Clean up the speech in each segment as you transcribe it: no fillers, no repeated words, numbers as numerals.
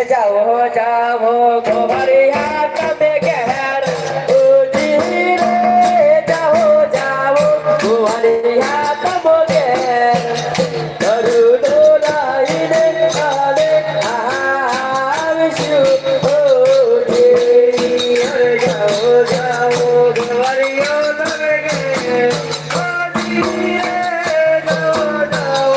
जाओ जाओ गोवरिया कबे गहर उजी रे जाओ जाओ गोवरिया कबो गहर करू डोलाई ने आले आविशु उजी रे जाओ जाओ गोवरिया कबे गहर उजी रे जाओ जाओ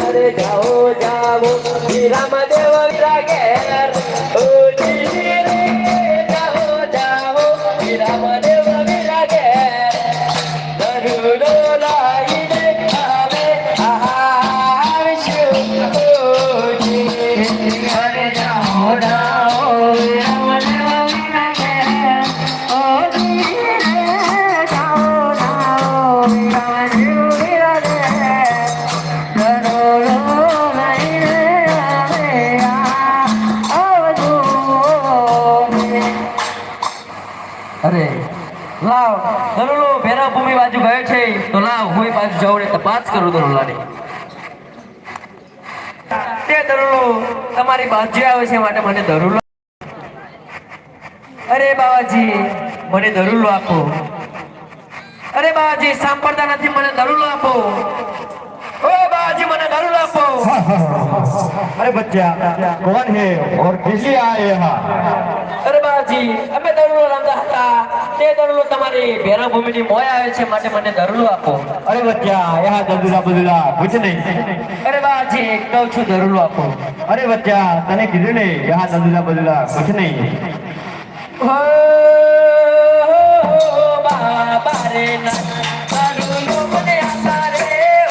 अरे जाओ जाओ राम देव विरागेर रे जाओ जाओ राम देव विरागेर दरुलो लाईने आवे आविशु अरे जाओ जाओ राम देव विरागेर जाओ जाओ राम देव विरागेर अरे लाव दरुलो भेरा भूमि बाजू गए छे तो लाव हुई बाजू जाऊं ने तपास करू दरुलानी ते दरुलो તમારી બાજુ આવે છે માટે મને દરુલો અરે બાવાજી મને દરુલો આપો અરે બાવાજી સાંભળતા નથી મને દરુલો આપો ओ बाजी मने दरुलो आपो अरे बच्चा कौन है और किसलिए आए यहाँ? अरे बाजी અમે દરુલો રમતા હતા તે દરુલો તમારી ભેરા ભૂમિની મોય આવે છે માટે મને દરુલો આપો अरे बच्चा यहाँ ददुला बदुला कुछ नहीं। अरे बाजी કહું છું દરુલો આપો अरे बच्चा तने कीधुं ने यहाँ ददुला बदुला कुछ नहीं। ओ बाबा रे ना दरुलो મને આતા રે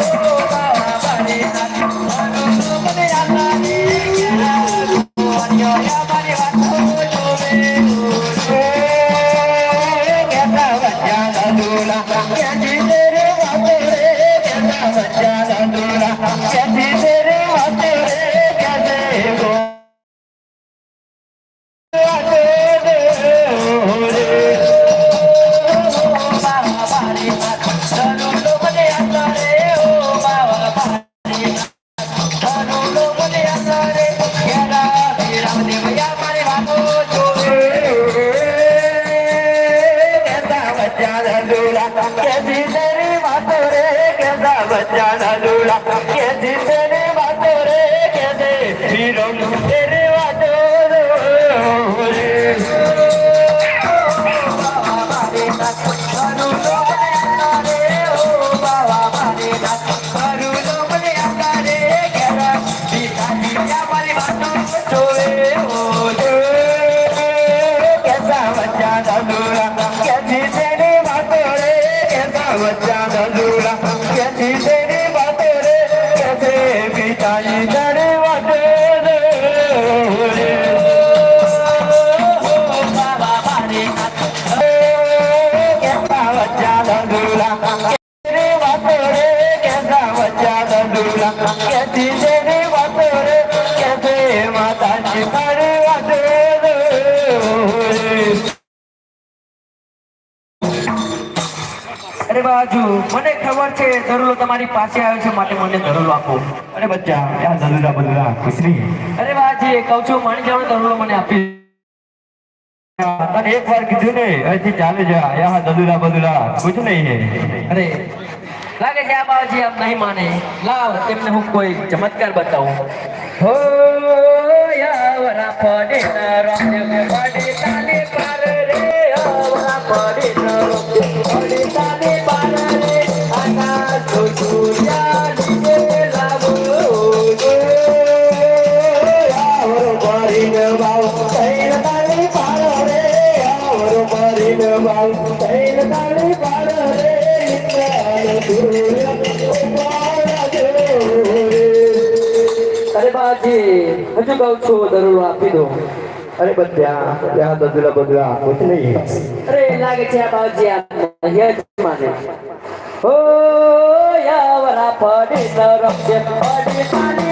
ओ बाबा रे ना दरुलो મને આતા रे ઓરિયો યા મારી વાતો જોવે કેતા બચ્ચા દદુલા કેતી તેરે વાતો રે કેતા બચ્ચા દદુલા કેતી તેરે વાતો રે કેતે ગો अरे बाजू મને ખબર છે દરુલો તમારી પાસે આવ્યો છે માટે મને દરુલો આપો। अरे बच्चा यहाँ ददुला बदुला कुछ नहीं। अरे बाजी કહું છું માણી જાવ દરુલો મને આપી तने एक बार कीधुं ने ऐसी चाले जा यहाँ ददुला बदुला कुछ नहीं है। अरे लागे છે આ બાજી આપ નહીં માને લાવ તેમને હું કોઈ ચમત્કાર બતાવું हो यावरा पडे न रंग पडे ताले पार रे यावरा पडे न रंग पडे ताले पार रे आना जोजुया निजे लावो यावरो पडे न बाव तैन ताले पार रे यावरो पडे न बाव तैन ताले पार रे निजे दुर्या अरे बाजी हजू कहूं छू दरुलो आपी दो। अरे बच्चा यहाँ ददुला बदुला कुछ नहीं है। अरे लागे छे बाजी आप ये माने हो यावरा पडे न रंग पडे ताले